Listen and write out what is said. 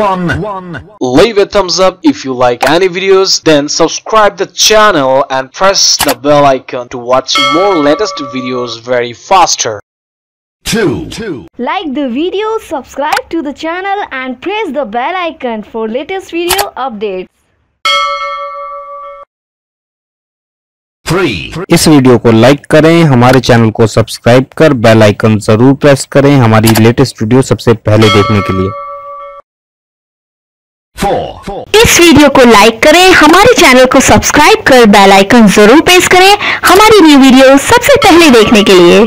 1. Leave a thumbs up if you like any videos, then subscribe the channel and press the bell icon to watch more latest videos very faster. 2. Like the video, subscribe to the channel and press the bell icon for latest video updates. 3. इस video को like करें, हमारे channel को subscribe कर bell icon जरूर press करें हमारी latest video सबसे पहले देखने के लिए। 4. इस वीडियो को लाइक करें, हमारे चैनल को सब्सक्राइब कर बेल आइकन जरूर प्रेस करें हमारी न्यू वीडियो सबसे पहले देखने के लिए।